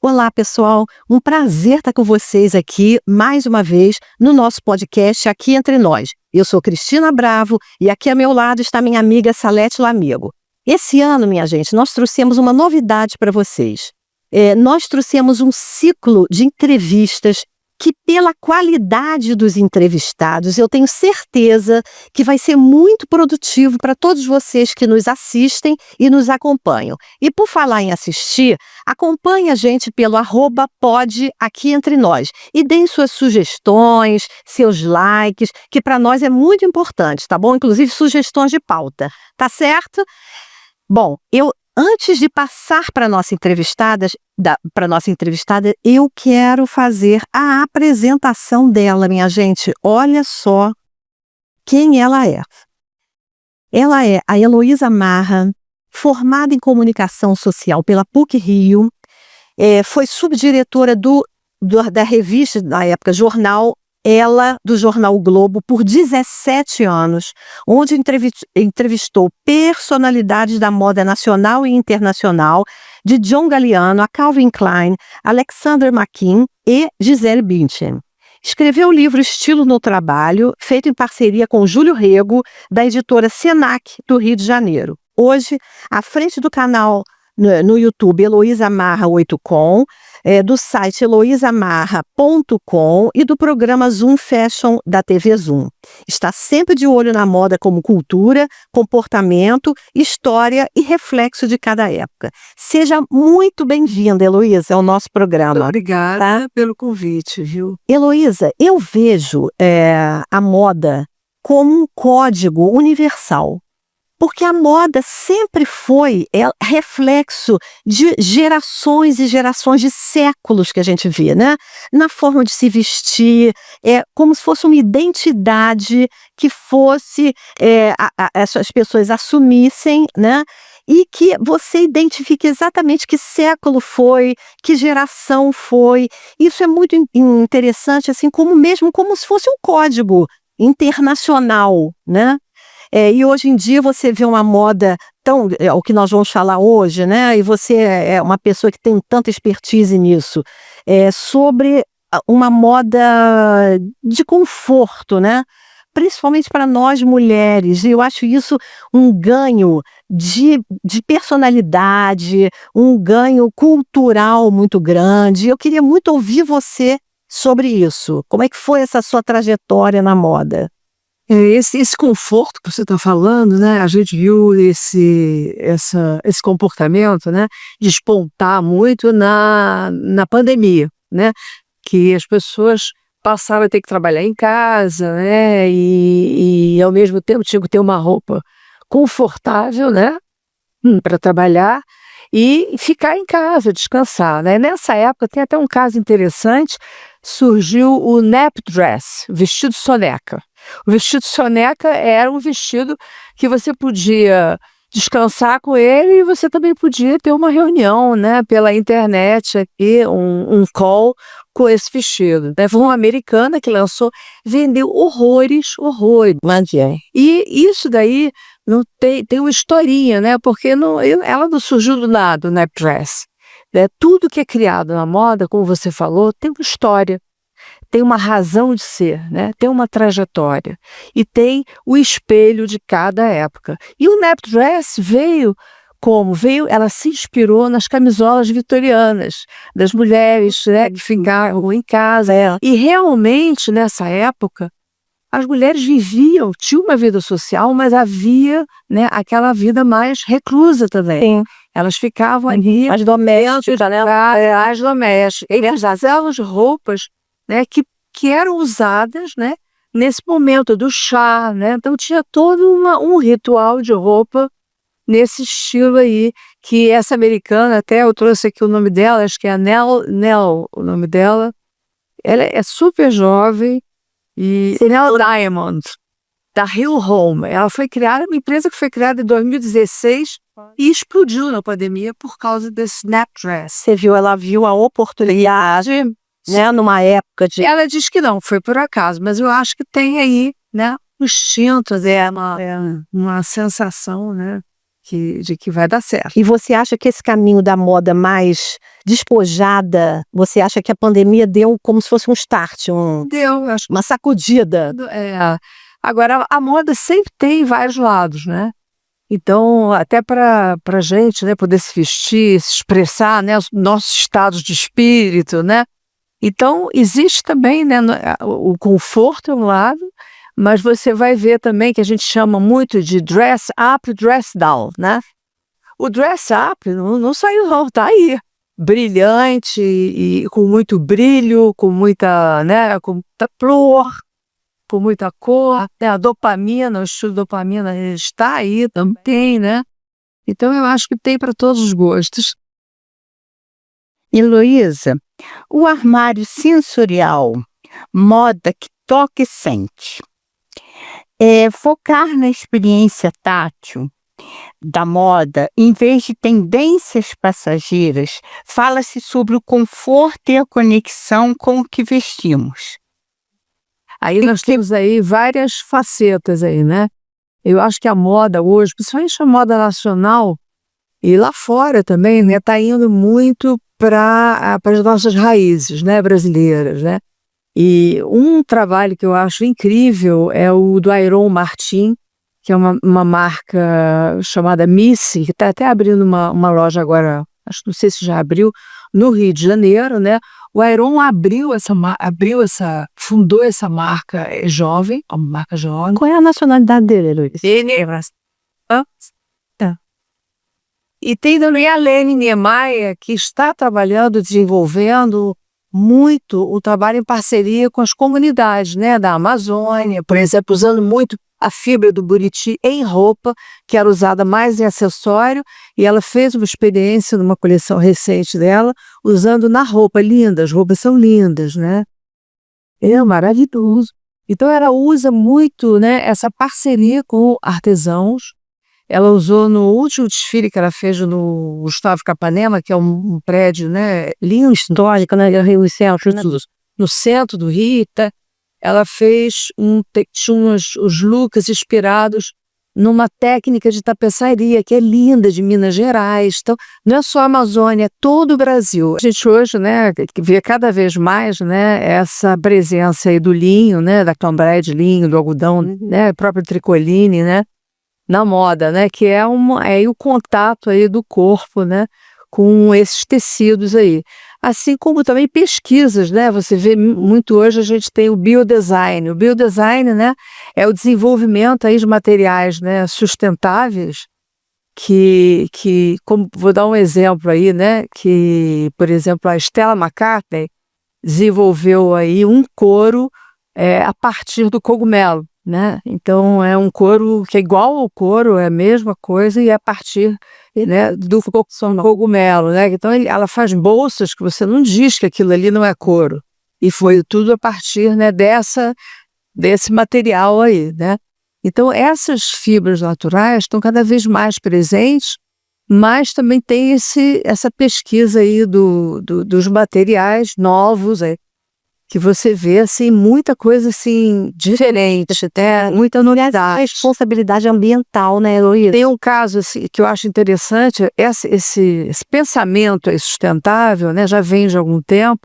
Olá, pessoal. Um prazer estar com vocês aqui, mais uma vez, no nosso podcast Aqui Entre Nós. Eu sou Cristina Bravo e aqui ao meu lado está minha amiga Salete Lamigo. Esse ano, minha gente, nós trouxemos uma novidade para vocês. Nós trouxemos um ciclo de entrevistas que, pela qualidade dos entrevistados, eu tenho certeza que vai ser muito produtivo para todos vocês que nos assistem e nos acompanham. E por falar em assistir, acompanhe a gente pelo @pod Aqui Entre Nós e deem suas sugestões, seus likes, que para nós é muito importante, tá bom? Inclusive sugestões de pauta, tá certo? Bom, antes de passar para a nossa entrevistada, eu quero fazer a apresentação dela, minha gente. Olha só quem ela é. Ela é a Heloísa Marra, formada em Comunicação Social pela PUC-Rio, foi subdiretora da revista, na época, Jornal, do Jornal o Globo, por 17 anos, onde entrevistou personalidades da moda nacional e internacional, de John Galliano a Calvin Klein, Alexander McQueen e Gisele Bündchen. Escreveu o livro Estilo no Trabalho, feito em parceria com Júlio Rego, da editora Senac, do Rio de Janeiro. Hoje, à frente do canal no YouTube Heloísa Marra 8com, do site heloisamarra.com e do programa Zoom Fashion da TV Zoom. Está sempre de olho na moda como cultura, comportamento, história e reflexo de cada época. Seja muito bem-vinda, Heloísa, ao nosso programa. Obrigada pelo convite, viu? Heloísa, eu vejo a moda como um código universal. Porque a moda sempre foi reflexo de gerações e gerações de séculos que a gente vê, né? Na forma de se vestir, como se fosse uma identidade que fosse, as pessoas assumissem, né? E que você identifique exatamente que século foi, que geração foi. Isso é muito interessante, assim, como se fosse um código internacional, né? E hoje em dia você vê uma moda o que nós vamos falar hoje, né? E você é uma pessoa que tem tanta expertise nisso, sobre uma moda de conforto, né? Principalmente para nós mulheres. E eu acho isso um ganho de personalidade, um ganho cultural muito grande. Eu queria muito ouvir você sobre isso. Como é que foi essa sua trajetória na moda? Esse conforto que você está falando, né? A gente viu esse comportamento, né, despontar muito na pandemia, né? Que as pessoas passaram a ter que trabalhar em casa, né? E ao mesmo tempo tinham que ter uma roupa confortável, né? Para trabalhar e ficar em casa, descansar, né? Nessa época tem até um caso interessante, surgiu o nap dress, vestido soneca. O vestido soneca era um vestido que você podia descansar com ele e você também podia ter uma reunião, né, pela internet aqui, um call com esse vestido, né? Foi uma americana que lançou, vendeu horrores. E isso daí não tem uma historinha, né? Porque ela não surgiu do nada, o nap dress, né? Tudo que é criado na moda, como você falou, tem uma história. Tem uma razão de ser, né? Tem uma trajetória e tem o espelho de cada época. E o nap dress ela se inspirou nas camisolas vitorianas das mulheres, né, que ficavam em casa. E realmente, nessa época, as mulheres tinham uma vida social, mas havia, né, aquela vida mais reclusa também. Sim. Elas ficavam ali, As domésticas, né? as domésticas. Eles usavam roupas, né, que eram usadas, né, nesse momento do chá, né? Então tinha todo um ritual de roupa nesse estilo aí, que essa americana, até eu trouxe aqui o nome dela, acho que é Nell, o nome dela. Ela é super jovem e Nell Diamond, da Hill Home. Ela foi criada, uma empresa que foi criada em 2016 e explodiu na pandemia por causa desse snap dress. Ela viu a oportunidade, né, numa época de... Ela diz que não, foi por acaso, mas eu acho que tem aí, né, os instintos, uma sensação, né? de que vai dar certo. E você acha que esse caminho da moda mais despojada, você acha que a pandemia deu como se fosse um start, Deu, acho uma sacudida? Agora, a moda sempre tem vários lados, né? Então, até para a gente, né, poder se vestir, se expressar, né, os nossos estados de espírito, né? Então, existe também, né, o conforto é um lado, mas você vai ver também que a gente chama muito de dress up e dress down, né? O dress up não saiu não, tá aí. Brilhante e com muito brilho, com muita, né, com muita flor, com muita cor, né? A dopamina, o estilo dopamina está aí também, né? Então eu acho que tem para todos os gostos. Heloísa, o armário sensorial, moda que toca e sente. Focar na experiência tátil da moda, em vez de tendências passageiras, fala-se sobre o conforto e a conexão com o que vestimos. Aí nós temos aí várias facetas aí, né? Eu acho que a moda hoje, principalmente a moda nacional e lá fora também, né, tá indo muito para as nossas raízes, né, brasileiras, né? E um trabalho que eu acho incrível é o do Iron Martin, que é uma marca chamada Missy, que está até abrindo uma loja agora, não sei se já abriu, no Rio de Janeiro, né? O Iron fundou essa marca jovem, uma marca jovem. Qual é a nacionalidade dele, Heloísa? Ele E tem também a Lene Niemeyer, que está trabalhando, desenvolvendo muito o trabalho em parceria com as comunidades, né, da Amazônia, por exemplo, usando muito a fibra do buriti em roupa, que era usada mais em acessório, e ela fez uma experiência numa coleção recente dela, usando na roupa, linda, as roupas são lindas, né? É maravilhoso. Então ela usa muito, né, essa parceria com artesãos. Ela usou no último desfile que ela fez no Gustavo Capanema, que é um prédio, né, lindo, histórico, né, Rio Centro, no centro do Rio. Ela fez tinha os looks inspirados numa técnica de tapeçaria que é linda, de Minas Gerais. Então, não é só a Amazônia, é todo o Brasil. A gente hoje, né, vê cada vez mais, né, essa presença aí do linho, né, da cambraia de linho, do algodão, né, próprio tricoline, né, na moda, né, que é o contato aí do corpo, né, com esses tecidos aí. Assim como também pesquisas, né, você vê muito hoje a gente tem o biodesign. O biodesign, né, é o desenvolvimento aí de materiais, né, sustentáveis, como vou dar um exemplo aí, né, que, por exemplo, a Stella McCartney desenvolveu aí um couro a partir do cogumelo, né? Então é um couro que é igual ao couro, é a mesma coisa e é a partir, né, do cogumelo, né? Então ela faz bolsas que você não diz que aquilo ali não é couro. E foi tudo a partir, né, desse material aí, né? Então essas fibras naturais estão cada vez mais presentes, mas também tem essa pesquisa aí dos materiais novos, que você vê, assim, muita coisa, assim, diferente, até muita novidade. Responsabilidade ambiental, né, Heloísa? Tem um caso, assim, que eu acho interessante, esse pensamento aí sustentável, né, já vem de algum tempo.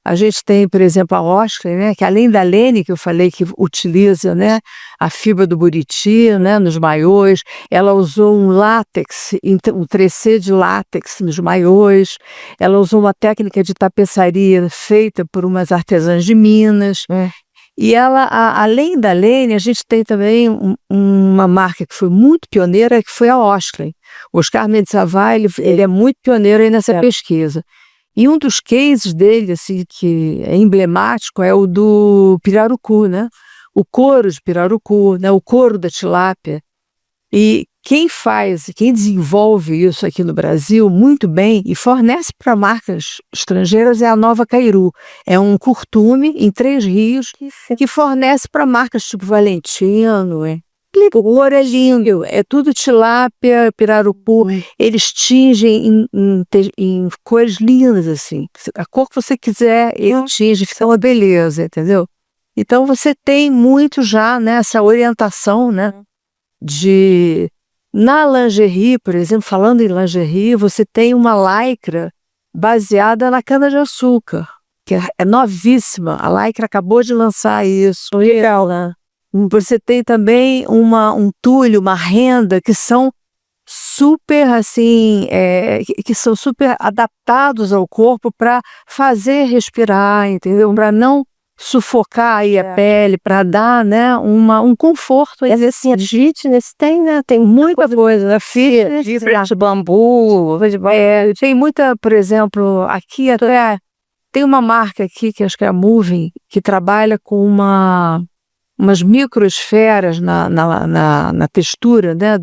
A gente tem, por exemplo, a Oscar, né, que além da Lene, que eu falei que utiliza, né, a fibra do buriti, né, nos maiôs, ela usou um látex, um tricê de látex nos maiôs, ela usou uma técnica de tapeçaria feita por umas artesãs de Minas. E ela, além da Lene, a gente tem também uma marca que foi muito pioneira, que foi a Oscar. O Oscar Mendes Savai, ele é muito pioneiro aí nessa pesquisa. E um dos cases dele, assim, que é emblemático, é o do pirarucu, né? O couro de pirarucu, né? O couro da tilápia. E quem desenvolve isso aqui no Brasil muito bem e fornece para marcas estrangeiras é a Nova Cairu. É um curtume em 3 rios que fornece para marcas tipo Valentino, O ouro é lindo, é tudo tilápia, pirarucu. Eles tingem em cores lindas, assim. A cor que você quiser, ele tinge, fica uma beleza, entendeu? Então você tem muito já nessa orientação, né, de Na lingerie, por exemplo, falando em lingerie, você tem uma lycra baseada na cana-de-açúcar, que é novíssima. A Lycra acabou de lançar isso. Legal, né? Você tem também um tule, uma renda, que são super, assim, que são super adaptados ao corpo para fazer respirar, entendeu? Para não sufocar aí a pele, para dar, né, um conforto. Às vezes, assim, a fitness tem, né? Tem muita coisa. A fitness, De bambu. tem muita, por exemplo, aqui até tem uma marca aqui, que acho que é a Moving, que trabalha com umas microesferas na textura, né,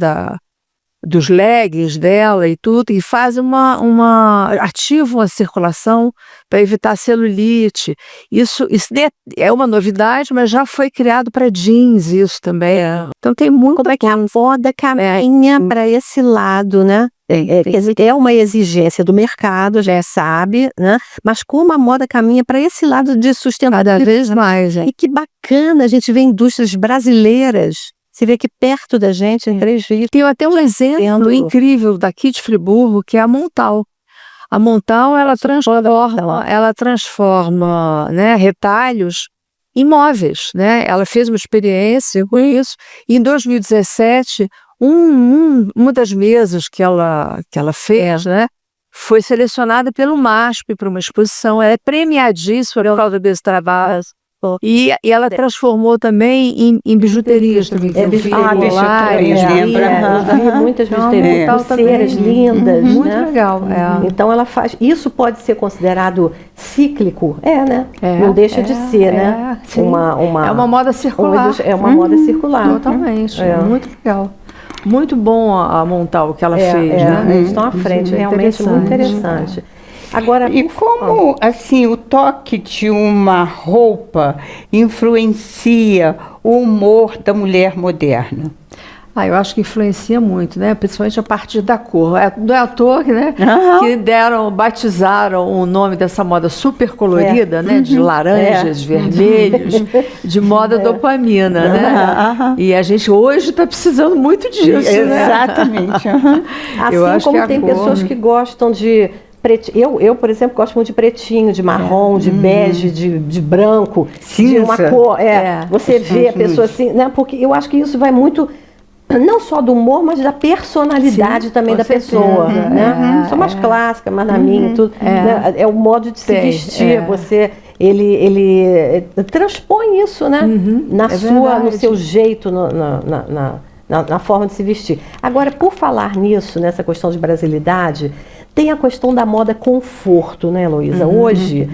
dos leggings dela e tudo, e faz ativam a circulação para evitar celulite. Isso é uma novidade, mas já foi criado para jeans isso também. Então tem muito. Como é que a moda caminha para esse lado, né? Quer dizer, é uma exigência do mercado, já sabe, né? Mas como a moda caminha para esse lado de sustentabilidade. Cada vez mais, E que bacana a gente ver indústrias brasileiras. Você vê aqui perto da gente, em 3 vídeos. Tem até um exemplo incrível daqui de Friburgo, que é a Montal. A Montal, ela transforma, né, retalhos em móveis, né? Ela fez uma experiência com isso. E em 2017, uma das mesas que ela fez, né, foi selecionada pelo MASP para uma exposição. Ela é premiadíssima por causa desse trabalho. E ela transformou também em bijuterias também. Bijuterias, lembra? Eu vi muitas bijuterias, pulseiras lindas. Muito né? legal. Então ela faz. Isso pode ser considerado cíclico? Né? É, não deixa de ser, né? Sim. É uma moda circular. É uma moda circular. Totalmente. Muito legal. Muito bom a montar o que ela fez, né? Eles estão à frente, realmente muito interessante. Agora, e como assim o toque de uma roupa influencia o humor da mulher moderna? Eu acho que influencia muito, né? Principalmente a partir da cor. Não é à toa, né? Que batizaram o nome dessa moda super colorida, né? De laranjas, vermelhos, de moda dopamina, né? E a gente hoje está precisando muito disso, né? Exatamente. Assim como tem pessoas que gostam de eu, por exemplo, gosto muito de pretinho, de marrom, de bege, de branco, cinza. De uma cor. Você vê a pessoa assim, né? Porque eu acho que isso vai muito, não só do humor, mas da personalidade também da pessoa. Né? Sou mais clássica, mais na minha e tudo. Né? É o modo de se vestir. Ele transpõe isso, né? No seu jeito, na forma de se vestir. Agora, por falar nisso, nessa questão de brasilidade, tem a questão da moda conforto, né, Heloísa? Hoje,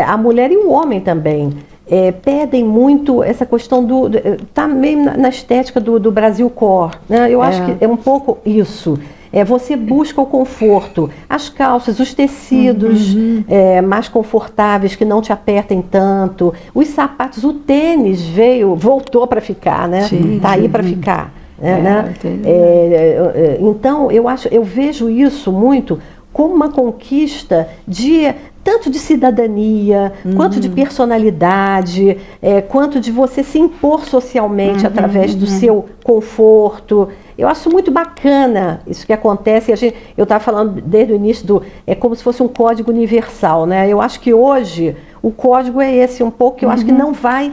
a mulher e o homem também pedem muito essa questão tá meio na estética do Brasil Core, né? Eu acho que é um pouco isso. Você busca o conforto, as calças, os tecidos mais confortáveis, que não te apertem tanto, os sapatos, o tênis voltou para ficar, né? Tá aí para ficar. Então eu vejo isso muito como uma conquista tanto de cidadania, quanto de personalidade, quanto de você se impor socialmente através do seu conforto. Eu acho muito bacana isso que acontece. Eu estava falando desde o início é como se fosse um código universal, né? Eu acho que hoje o código é esse um pouco, que eu acho que não vai...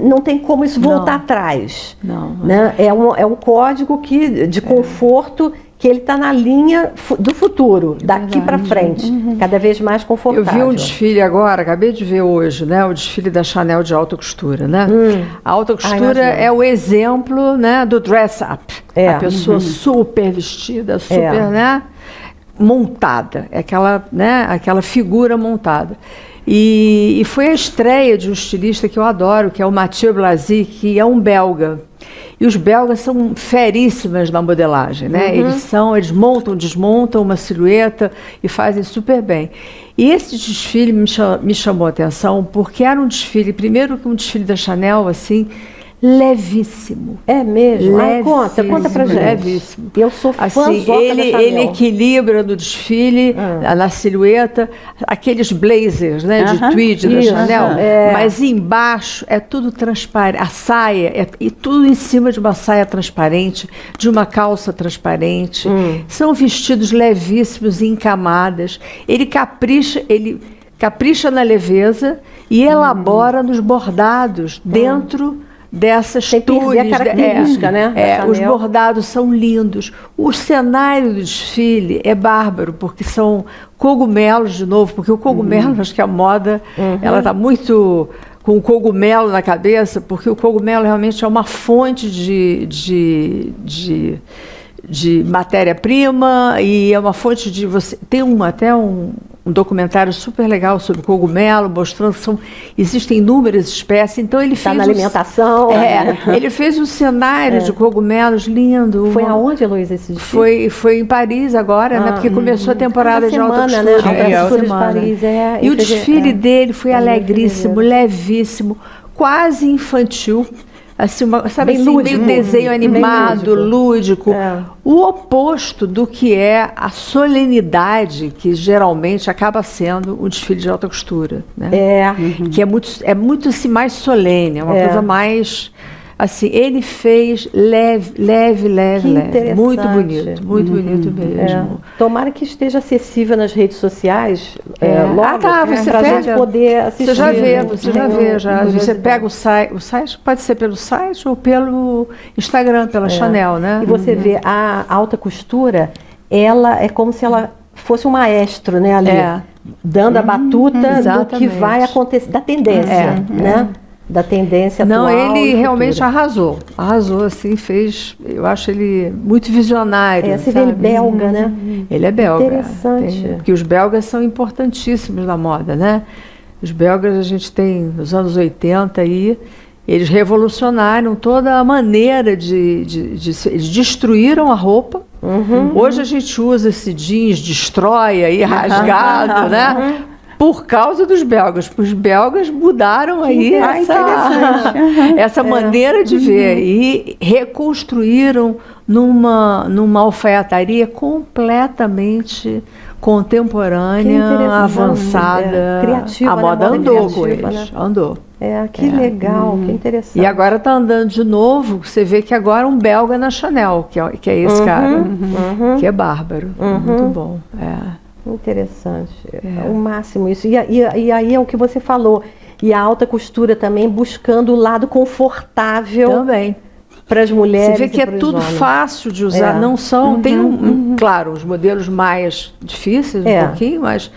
não tem como isso voltar atrás. Né? É um código de conforto, que ele está na linha do futuro, daqui para frente, cada vez mais confortável. Eu vi um desfile agora, acabei de ver hoje, né? O desfile da Chanel de alta costura, né? A alta costura é o exemplo, né, do dress up. A pessoa super vestida, super, né, montada, aquela figura montada. E foi a estreia de um estilista que eu adoro, que é o Mathieu Blasi, que é um belga. E os belgas são feríssimas na modelagem, né? Eles montam, desmontam uma silhueta e fazem super bem. E esse desfile me chamou a atenção, porque era um desfile, primeiro que um desfile da Chanel, assim, levíssimo. É mesmo? Ai, conta pra gente. Levíssimo. Eu sou fãzota Assim, da Chanel. ele equilibra no desfile, na silhueta, aqueles blazers, né, de tweed da isso, Chanel, é. mas embaixo é tudo transparente, a saia, e tudo em cima de uma saia transparente, de uma calça transparente. São vestidos levíssimos em camadas. Ele capricha na leveza e elabora nos bordados dentro dessas Sem perder a característica, né, da os Chanel. bordados são lindos. O cenário do desfile é bárbaro, porque são cogumelos de novo, porque o cogumelo, acho que a moda, ela está muito com o cogumelo na cabeça, porque o cogumelo realmente é uma fonte de matéria-prima e é uma fonte de você. Tem até um documentário super legal sobre cogumelo, mostrando que existem inúmeras espécies. Então ele Está fez na alimentação. ele fez um cenário de cogumelos lindo. Foi aonde, Heloísa, esse dia? Foi em Paris agora, né? Porque começou a temporada de alta semana, costura. né? Essa Costura de semana. Paris, E o desfile dele foi alegríssimo, fevereiro. levíssimo, quase infantil. Assim, sabe, Bem assim, lúdico. meio desenho Bem animado, lúdico. É. O oposto do que é a solenidade que geralmente acaba sendo um desfile de alta costura, né? Que é muito assim, mais solene, é uma coisa mais assim. Ele fez leve. Interessante. Muito bonito mesmo. Tomara que esteja acessível nas redes sociais logo, Você pra pega, gente poder assistir. Você já vê, né? você pega o site pode ser pelo site ou pelo Instagram, pela Chanel, né? E você vê a alta costura, ela é como se ela fosse um maestro, né, ali, dando a batuta do que Exatamente. vai acontecer, da tendência, né? Da tendência Não, atual. ele e realmente futura. arrasou assim, eu acho ele muito visionário. Você vê ele belga, né? Ele é belga. Interessante. Porque os belgas são importantíssimos na moda, né? Os belgas a gente tem nos anos 80 aí, eles revolucionaram toda a maneira eles destruíram a roupa. Hoje a gente usa esse jeans destrói aí, rasgado, né? Por causa dos belgas. Os belgas mudaram aí essa maneira de ver e reconstruíram numa alfaiataria completamente contemporânea, avançada. Criativa, a moda né? andou com Criativa, eles. né? Andou. Que legal, que interessante. E agora está andando de novo. Você vê que agora um belga na Chanel, que é esse cara, que é bárbaro. Muito bom. Interessante. É o máximo isso. E aí é o que você falou. E a alta costura também buscando o lado confortável Também. para as mulheres. Você vê que e é pros tudo homens. fácil de usar. Não são. Tem claro, os modelos mais difíceis, um pouquinho, mais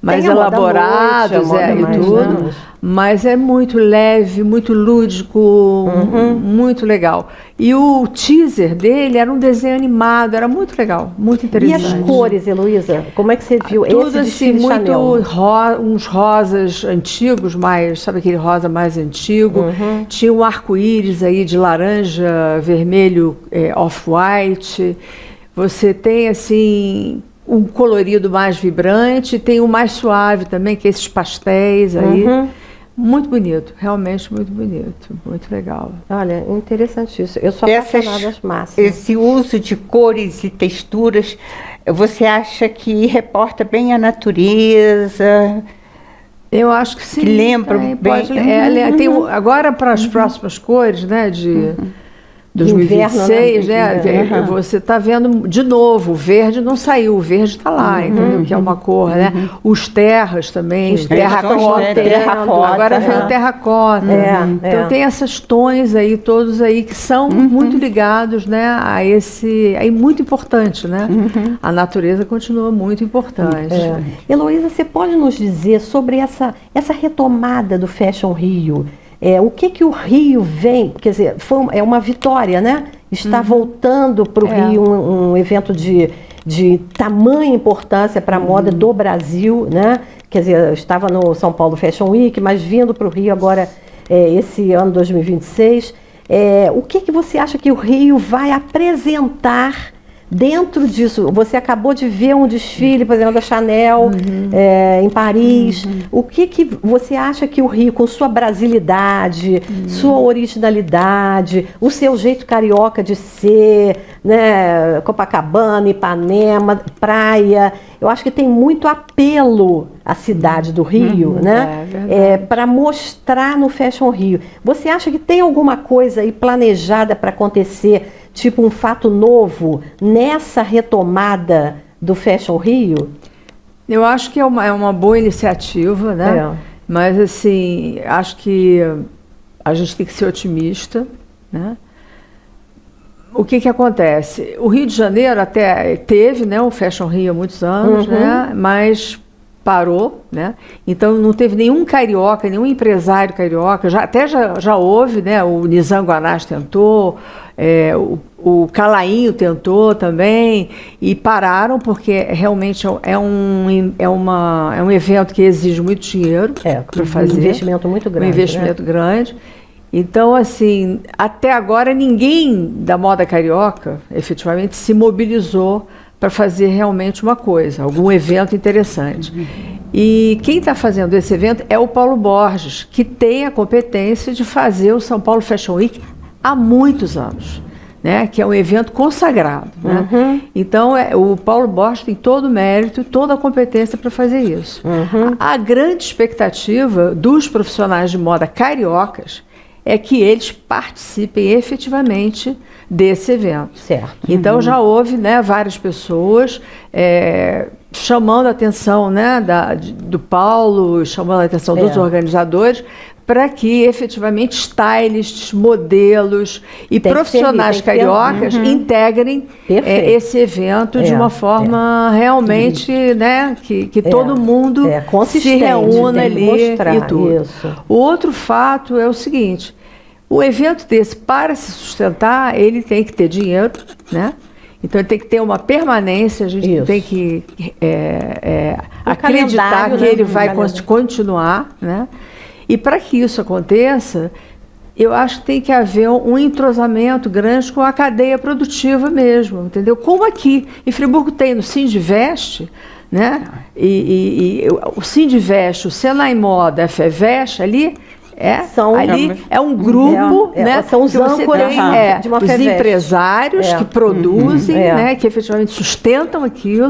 Tem a moda elaborados noite, a moda e mais, tudo. né? Mas é muito leve, muito lúdico, muito legal. E o teaser dele era um desenho animado, era muito legal, muito E interessante. as cores, Heloísa? Como é que você viu Tudo esse assim, desfile muito Chanel? uns rosas antigos, sabe aquele rosa mais antigo? Tinha um arco-íris aí de laranja, vermelho, off-white. Você tem assim um colorido mais vibrante, tem um mais suave também, que é esses pastéis aí. Muito bonito, realmente muito bonito, muito legal. Olha, interessante isso. Eu sou apaixonada das massas. Esse uso de cores e texturas, você acha que reporta bem a natureza? Eu acho que sim. Que lembra bem. Tem agora para as próximas cores, né, de 2026, Inverno, você está vendo de novo, o verde não saiu, o verde está lá, entendeu? Que é uma cor, né? Os terras também, terracota. Agora vem o terracota. Então tem esses tons aí, todos aí, que são muito ligados, né, a esse... É muito importante, né? A natureza continua muito importante. Heloísa, você pode nos dizer sobre essa retomada do Fashion Rio? O que o Rio vem, quer dizer, é uma vitória, né? Está voltando para o Rio um evento de tamanha importância para a moda do Brasil, né? Quer dizer, eu estava no São Paulo Fashion Week, mas vindo para o Rio agora, esse ano 2026. O que você acha que o Rio vai apresentar Dentro disso, você acabou de ver um desfile, por exemplo, da Chanel em Paris. O que você acha que o Rio, com sua brasilidade, sua originalidade, o seu jeito carioca de ser, né, Copacabana, Ipanema, praia, eu acho que tem muito apelo à cidade do Rio, né? Para mostrar no Fashion Rio. Você acha que tem alguma coisa aí planejada para acontecer, tipo um fato novo, nessa retomada do Fashion Rio? Eu acho que é uma boa iniciativa, né? Mas, assim, acho que a gente tem que ser otimista, né? O que acontece? O Rio de Janeiro até teve, né, o Fashion Rio há muitos anos, né? Mas parou, né? Então não teve nenhum carioca, nenhum empresário carioca, já houve, né? O Nizam Guanás tentou, o Calainho tentou também, e pararam porque realmente é um evento que exige muito dinheiro para fazer. Um investimento muito grande. Um investimento grande. Então, assim, até agora ninguém da moda carioca efetivamente se mobilizou para fazer realmente uma coisa, algum evento interessante. E quem está fazendo esse evento é o Paulo Borges, que tem a competência de fazer o São Paulo Fashion Week há muitos anos, né? Que é um evento consagrado, né? Então, o Paulo Borges tem todo o mérito, toda a competência para fazer isso. A grande expectativa dos profissionais de moda cariocas é que eles participem efetivamente desse evento. Certo. Então já houve, né, várias pessoas chamando a atenção, né, do Paulo, chamando a atenção dos organizadores, para que efetivamente stylists, modelos e profissionais cariocas integrem esse evento de uma forma realmente, né, que todo mundo se reúna ali e tudo. O outro fato é o seguinte: o evento desse, para se sustentar, ele tem que ter dinheiro, né? Então ele tem que ter uma permanência, a gente tem que acreditar que ele vai continuar, né? E para que isso aconteça, eu acho que tem que haver um entrosamento grande com a cadeia produtiva mesmo, entendeu? Como aqui em Friburgo tem no Sindivest, né? E o Sindivest, o Senai Moda, a FEVEST ali, é um grupo, né? São os âncoras de uma os empresários que produzem, né? Que efetivamente sustentam aquilo.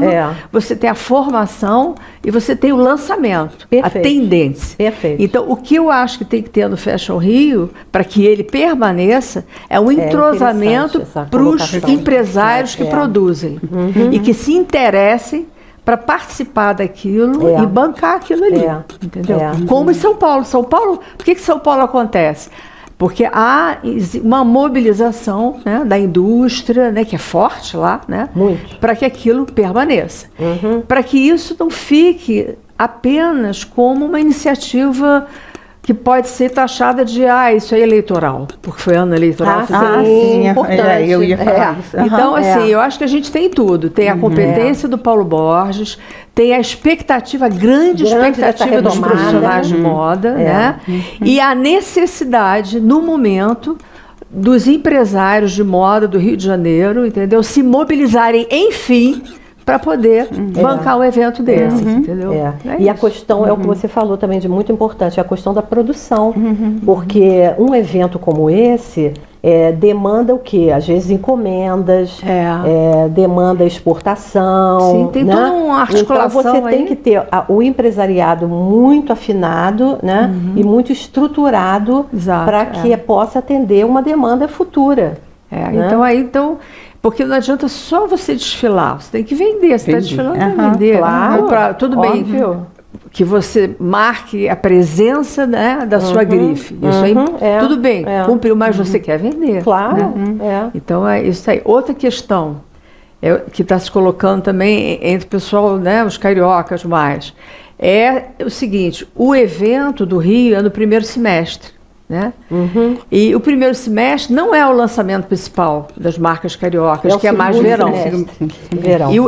Você tem a formação e você tem o lançamento, a tendência. Perfeito. Então, o que eu acho que tem que ter no Fashion Rio, para que ele permaneça, é um entrosamento para os empresários que produzem e que se interessem para participar daquilo e bancar aquilo ali, entendeu? Como em São Paulo. Por que São Paulo acontece? Porque há uma mobilização, né, da indústria, né, que é forte lá, né, para que aquilo permaneça. Para que isso não fique apenas como uma iniciativa que pode ser taxada de, isso é eleitoral, porque foi ano eleitoral. Sim, importante. Eu ia falar isso. Então, assim, eu acho que a gente tem tudo. Tem a competência do Paulo Borges, tem a expectativa, grande expectativa dos profissionais de moda, né? E a necessidade, no momento, dos empresários de moda do Rio de Janeiro, entendeu? Se mobilizarem, enfim, para poder bancar um evento desse, entendeu? E a questão é o que você falou também de muito importante, a questão da produção, porque um evento como esse demanda o quê? Às vezes encomendas, demanda exportação. Sim, tem toda uma articulação. Então você tem que ter o empresariado muito afinado, né? E muito estruturado para que possa atender uma demanda futura. Né? Então, porque não adianta só você desfilar, você tem que vender, você está desfilando para vender. Claro, tudo bem que você marque a presença, né, da sua grife. Isso aí, tudo bem, cumpriu, mas você quer vender. Claro. Né? Então é isso aí. Outra questão que está se colocando também entre o pessoal, né, os cariocas mais, é o seguinte: o evento do Rio é no primeiro semestre. Né? E o primeiro semestre não é o lançamento principal das marcas cariocas, que é mais verão.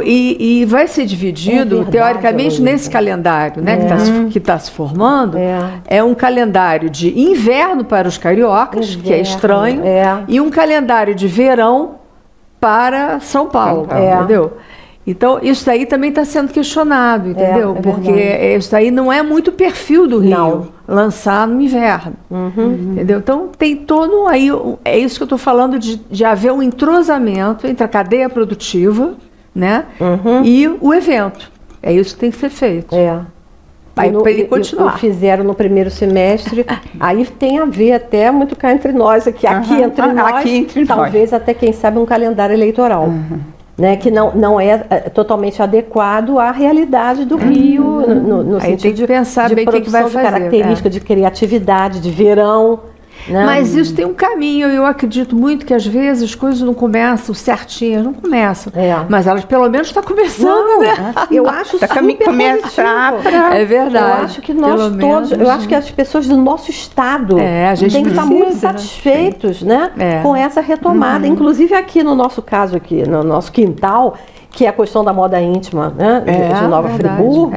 E vai ser dividido, teoricamente, nesse calendário, né, que tá se formando. É um calendário de inverno para os cariocas, que é estranho, e um calendário de verão para São Paulo, É. entendeu? Então, isso daí também está sendo questionado, entendeu? é Porque verdade. isso daí não é muito perfil do Rio, Não. lançar no inverno, entendeu? Então, tem todo aí, é isso que eu estou falando de haver um entrosamento entre a cadeia produtiva, né, e o evento. É isso que tem que ser feito. É. Aí, No- para ele continuar. Fizeram no primeiro semestre, aí tem a ver até muito cá entre nós, aqui entre nós, aqui entre nós. talvez até, quem sabe, um calendário eleitoral. Né, que não é totalmente adequado à realidade do Rio, no Aí sentido tem que pensar de bem o que produção vai de fazer, característica, de criatividade, de verão. Né? Mas isso tem um caminho, eu acredito muito que às vezes as coisas não começam certinhas, não começam. É. Mas elas pelo menos estão começando, Não, né? eu acho Tá super começar positivo. É verdade. Eu acho que nós Pelo todos, menos, eu acho que as pessoas do nosso estado a gente têm que estar precisa, muito né? satisfeitos, né, É. com essa retomada. Inclusive aqui no nosso caso, aqui no nosso quintal, que é a questão da moda íntima, né, de Nova verdade, Friburgo,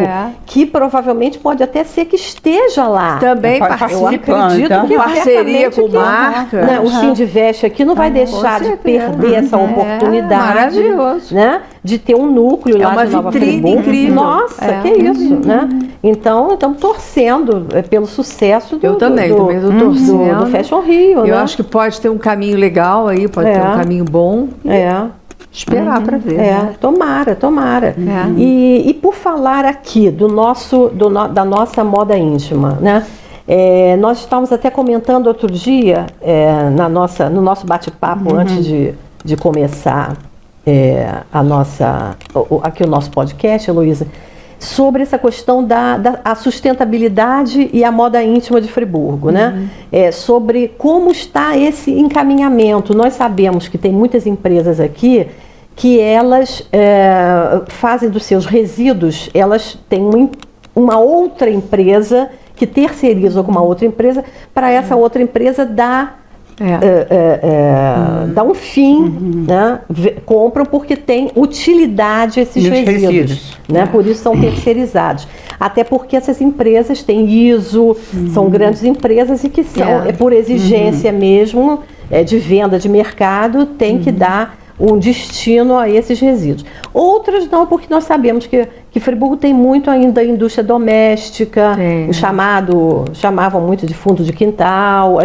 que provavelmente pode até ser que esteja lá. Também Pode Eu participando, acredito que parceria certamente com que, marca. né, o Sindivest aqui não vai deixar de certeza. perder essa oportunidade, Maravilhoso. né, de ter um núcleo lá uma de Nova vitrine Friburgo. incrível. Nossa, É. que isso, né? Então, estamos torcendo pelo sucesso Eu também estou do torcendo. Fashion Rio, Eu né? acho que pode ter um caminho legal aí, pode ter um caminho bom. Esperar para ver. né? Tomara. E por falar aqui da nossa moda íntima, né? Nós estávamos até comentando outro dia, no nosso bate-papo, antes de começar aqui o nosso podcast, Heloísa, sobre essa questão da sustentabilidade e a moda íntima de Friburgo, né? Sobre como está esse encaminhamento. Nós sabemos que tem muitas empresas aqui que elas fazem dos seus resíduos, elas têm uma outra empresa que terceiriza com uma outra empresa, para essa outra empresa dar um fim, né? Compram porque tem utilidade esses resíduos, né? Por isso são terceirizados. Até porque essas empresas têm ISO, são grandes empresas e que são, por exigência mesmo, de venda de mercado, tem que dar um destino a esses resíduos. Outras não, porque nós sabemos que Friburgo tem muito ainda indústria doméstica, chamavam muito de fundo de quintal,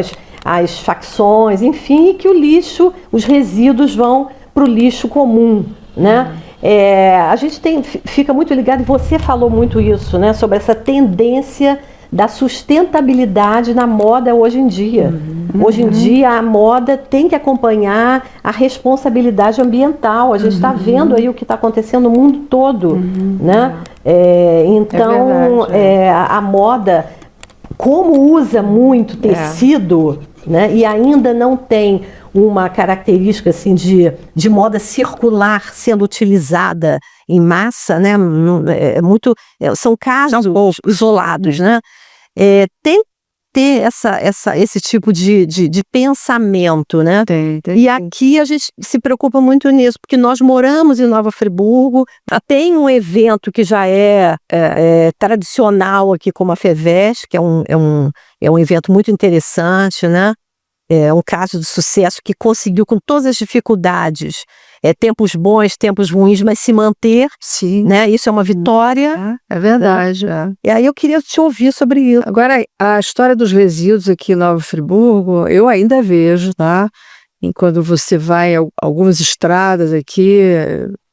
as facções, enfim, e que o lixo, os resíduos vão para o lixo comum, né? A gente fica muito ligado, e você falou muito isso, né, sobre essa tendência da sustentabilidade na moda hoje em dia. Hoje em dia a moda tem que acompanhar a responsabilidade ambiental. A gente está vendo aí o que está acontecendo no mundo todo, né? Então a moda, como usa muito tecido, né, e ainda não tem uma característica assim de moda circular sendo utilizada em massa, né? São casos isolados, né? Tem que ter esse tipo de pensamento, né? Tem. E aqui a gente se preocupa muito nisso, porque nós moramos em Nova Friburgo, tem um evento que já é tradicional aqui, como a FEVEST, que é um evento muito interessante, né? É um caso de sucesso que conseguiu, com todas as dificuldades, tempos bons, tempos ruins, mas se manter. Sim. Né? Isso é uma vitória. É verdade. E aí eu queria te ouvir sobre isso. Agora, a história dos resíduos aqui em Nova Friburgo, eu ainda vejo, tá? E quando você vai a algumas estradas aqui,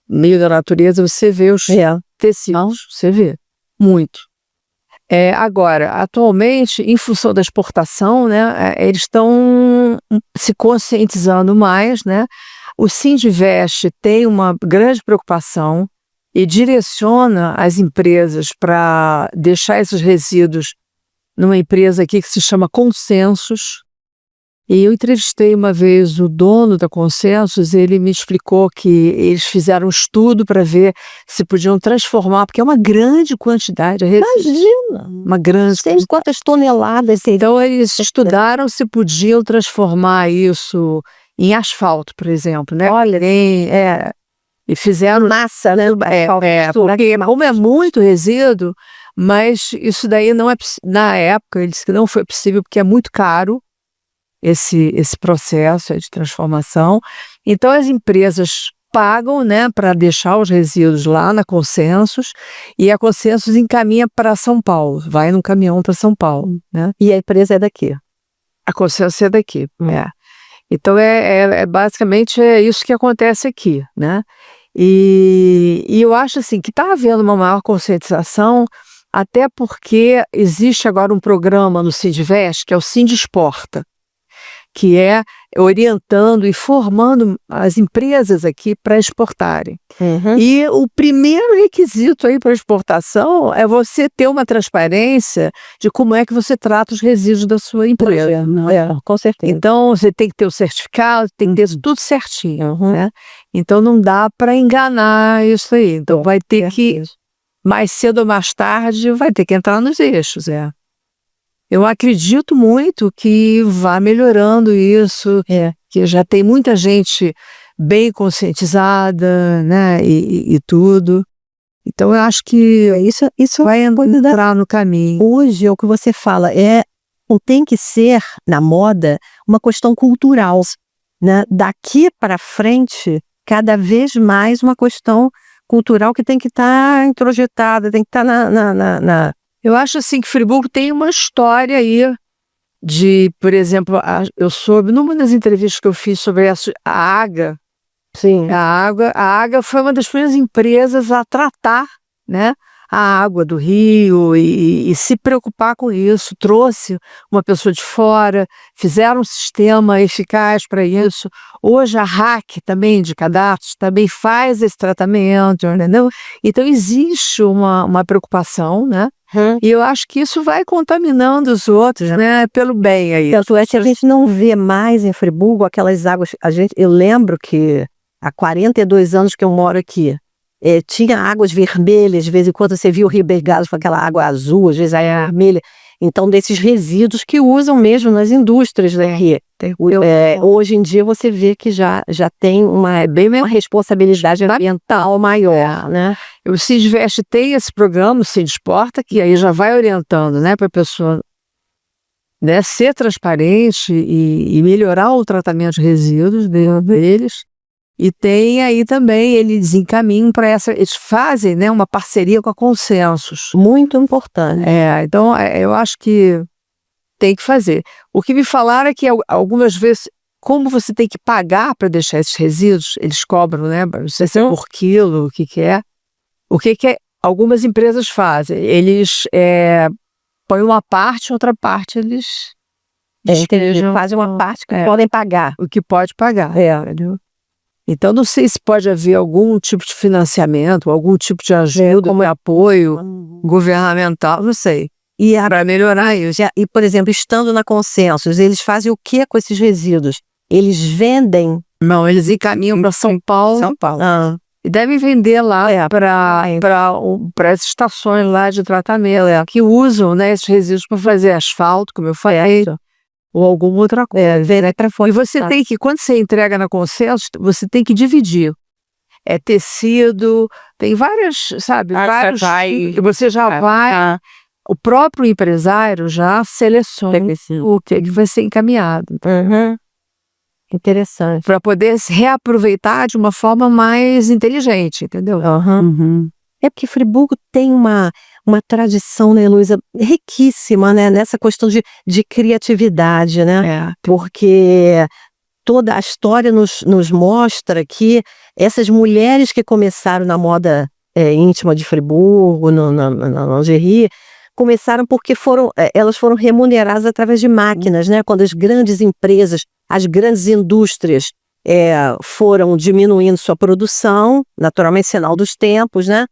no meio da natureza, você vê os tecidos, você vê muito. Agora, atualmente, em função da exportação, né, eles estão se conscientizando mais, né? O Sindivest tem uma grande preocupação e direciona as empresas para deixar esses resíduos numa empresa aqui que se chama Consensus. E eu entrevistei uma vez o dono da Consensus, ele me explicou que eles fizeram um estudo para ver se podiam transformar, porque é uma grande quantidade. Imagina! Uma grande Sei quantas toneladas. Então eles estudaram se podiam transformar isso em asfalto, por exemplo, né? Olha, e fizeram massa, né? porque como é muito resíduo, mas isso daí não é, na época ele disse que não foi possível porque é muito caro esse processo de transformação, Então as empresas pagam, né, para deixar os resíduos lá na Consensus, e a Consensus encaminha para São Paulo, vai num caminhão para São Paulo, né? E a empresa é daqui. A Consensus é daqui, Então basicamente isso que acontece aqui, né? E eu acho assim que está havendo uma maior conscientização, até porque existe agora um programa no Sindivest, que é o Sindisporta, que é orientando e formando as empresas aqui para exportarem. E o primeiro requisito aí para exportação é você ter uma transparência de como é que você trata os resíduos da sua empresa. Com certeza. Então, você tem que ter o certificado, tem que ter tudo certinho, né? Então, não dá para enganar isso aí. Então, vai ter que, mais cedo ou mais tarde, vai ter que entrar nos eixos, Eu acredito muito que vá melhorando isso, que já tem muita gente bem conscientizada, né, e tudo. Então, eu acho que isso vai entrar no caminho. Hoje, é o que você fala, tem que ser, na moda, uma questão cultural, né? Daqui para frente, cada vez mais uma questão cultural que tem que estar introjetada, tem que estar na... Eu acho assim que Friburgo tem uma história aí de, por exemplo, eu soube, numa das entrevistas que eu fiz sobre a AGA, Sim. a AGA foi uma das primeiras empresas a tratar, né, a água do rio e se preocupar com isso. Trouxe uma pessoa de fora, fizeram um sistema eficaz para isso. Hoje a RAC também, de cadastros, também faz esse tratamento, entendeu? Então existe uma preocupação, né? E eu acho que isso vai contaminando os outros, né? Pelo bem aí. Tanto é que a gente não vê mais em Friburgo aquelas águas... Eu lembro que há 42 anos que eu moro aqui, tinha águas vermelhas, de vez em quando você via o Rio Bergados com aquela água azul, às vezes é vermelha. Então, desses resíduos que usam mesmo nas indústrias, né? Hoje em dia você vê que já tem uma responsabilidade ambiental maior, né? O Sindivest tem esse programa, o Sindisporta, que aí já vai orientando, né, para a pessoa, né, ser transparente e melhorar o tratamento de resíduos deles. E tem aí também, eles encaminham para eles fazem, né, uma parceria com a Consensus. Muito importante. Então eu acho que tem que fazer. O que me falaram é que algumas vezes, como você tem que pagar para deixar esses resíduos, eles cobram, né, não sei se é por quilo, o que é. O que algumas empresas fazem? Eles põem uma parte, outra parte eles fazem uma parte que podem pagar. O que pode pagar. Entendeu? Então, não sei se pode haver algum tipo de financiamento, algum tipo de ajuda, como apoio governamental, não sei. E para melhorar isso. E, por exemplo, estando na Consensus, eles fazem o que com esses resíduos? Eles vendem? Não, eles encaminham para São Paulo. E devem vender lá para as estações lá de tratamento, que usam, né, esses resíduos para fazer asfalto, como eu falei, ou alguma outra coisa. E você tem que, quando você entrega na Consensus, você tem que dividir. É tecido, tem várias, sabe? Você já vai. O próprio empresário já seleciona o que vai ser encaminhado. Interessante. Para poder se reaproveitar de uma forma mais inteligente, entendeu? É porque Friburgo tem uma tradição, né, Heloísa, riquíssima, né, nessa questão de criatividade, né? Porque toda a história nos mostra que essas mulheres que começaram na moda íntima de Friburgo, na lingerie, começaram porque elas foram remuneradas através de máquinas, né? Quando as grandes empresas, as grandes indústrias foram diminuindo sua produção, naturalmente sinal dos tempos, né?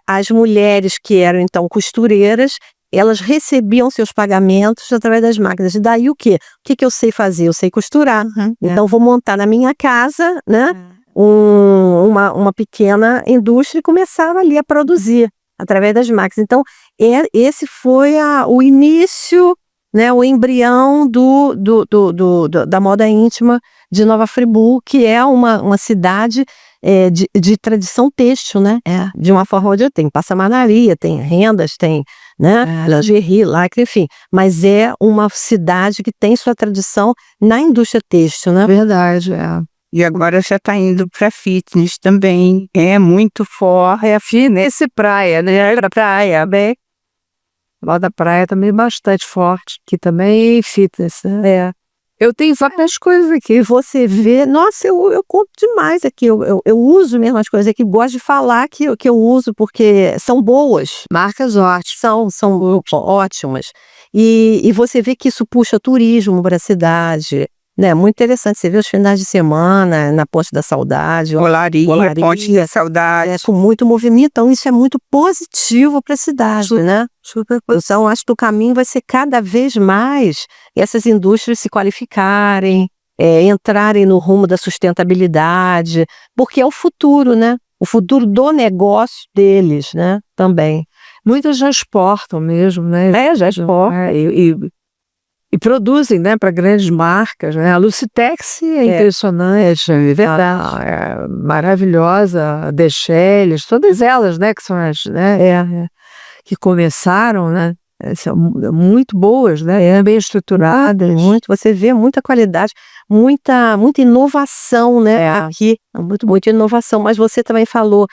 As mulheres que eram então costureiras, elas recebiam seus pagamentos através das máquinas. E daí o quê? O que eu sei fazer? Eu sei costurar. Então vou montar na minha casa, né? Uma pequena indústria e começaram ali a produzir através das máquinas. Então esse foi o início, né, o embrião da moda íntima de Nova Friburgo, que é uma cidade de tradição têxtil, né? De uma forma onde tem passamanaria, tem rendas, tem, né, lingerie, lacre, enfim. Mas é uma cidade que tem sua tradição na indústria têxtil, né? Verdade, E agora já está indo para fitness também. É muito forte. É fitness e praia, né? Pra praia, bem. Lá da praia também bastante forte, que também é fitness, né? É. Eu tenho várias coisas aqui. Você vê, nossa, eu compro demais aqui, eu uso mesmo as coisas aqui, gosto de falar que eu uso porque são boas, Marcas ótimas. são ótimas. E você vê que isso puxa turismo para a cidade, né? Muito interessante, você vê os finais de semana na Ponte da Saudade, Olaria, Ponte da Saudade. com muito movimento, então isso é muito positivo para a cidade, né? Então, acho que o caminho vai ser cada vez mais essas indústrias se qualificarem, entrarem no rumo da sustentabilidade, porque é o futuro, né? O futuro do negócio deles, né? Também. Muitas já exportam mesmo, né? Já exportam. E produzem, né, para grandes marcas, né? A Lucitex é impressionante, é maravilhosa, a Dechelles, todas elas, né, que são as, né, que começaram, né, são muito boas, né, bem estruturadas. Muito, você vê muita qualidade, muita inovação, né? Aqui, muita inovação, mas você também falou,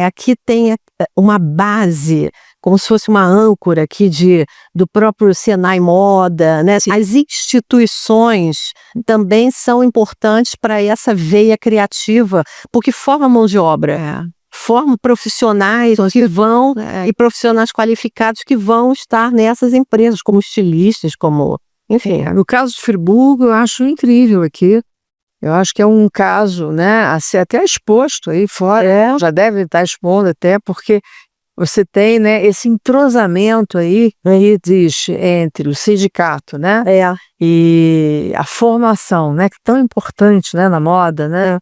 aqui tem uma base, como se fosse uma âncora aqui do próprio Senai Moda, né? As instituições também são importantes para essa veia criativa, porque formam mão de obra. Formam profissionais que vão, e profissionais qualificados que vão estar nessas empresas, como estilistas, como... Enfim. No caso de Friburgo, eu acho incrível aqui. Eu acho que é um caso, né, a ser até exposto aí fora. Já deve estar expondo até, porque você tem, né, esse entrosamento aí entre o sindicato, né, e a formação, né, que é tão importante, né, na moda, né,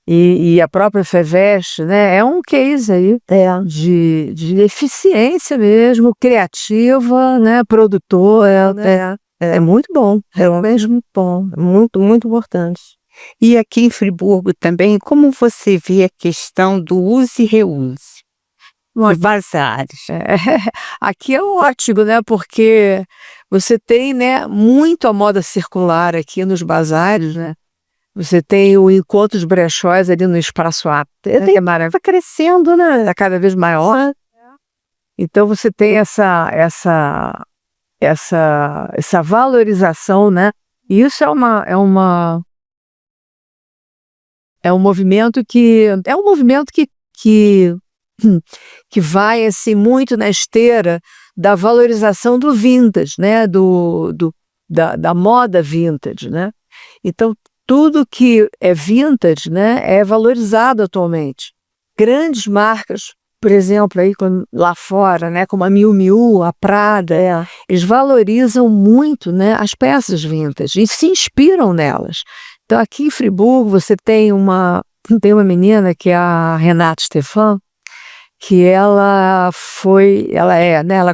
e a própria FEVEST, né, é um case aí de eficiência mesmo, criativa, né, produtora, né. É muito bom, é mesmo muito bom, muito, muito importante. E aqui em Friburgo também, como você vê a questão do uso e reuse? Os bazares. Aqui é ótimo, né? Porque você tem, né, muito a moda circular aqui nos bazares, né? Você tem o encontro dos brechóis ali no Espaço A, que é maravilhoso. Está crescendo, né? Está cada vez maior. Então você tem essa valorização, né? E isso é um movimento que vai assim muito na esteira da valorização do vintage, né? Da moda vintage, né? Então tudo que é vintage, né, é valorizado atualmente. Grandes marcas, por exemplo, aí lá fora, né, como a Miu Miu, a Prada, eles valorizam muito, né, as peças vintage e se inspiram nelas. Então aqui em Friburgo você tem uma menina que é a Renata Stefan, que ela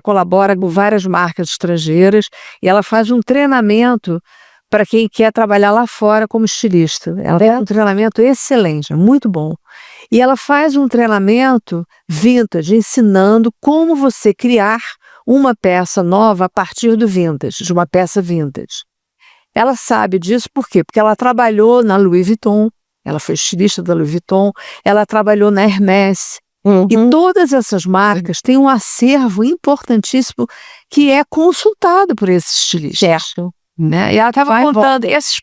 colabora com várias marcas estrangeiras e ela faz um treinamento para quem quer trabalhar lá fora como estilista. Ela tem um treinamento excelente, muito bom. E ela faz um treinamento vintage, ensinando como você criar uma peça nova a partir do vintage, de uma peça vintage. Ela sabe disso por quê? Porque ela trabalhou na Louis Vuitton, ela foi estilista da Louis Vuitton, ela trabalhou na Hermès. E todas essas marcas têm um acervo importantíssimo que é consultado por esses estilistas. Certo. Né? E ela estava contando, esses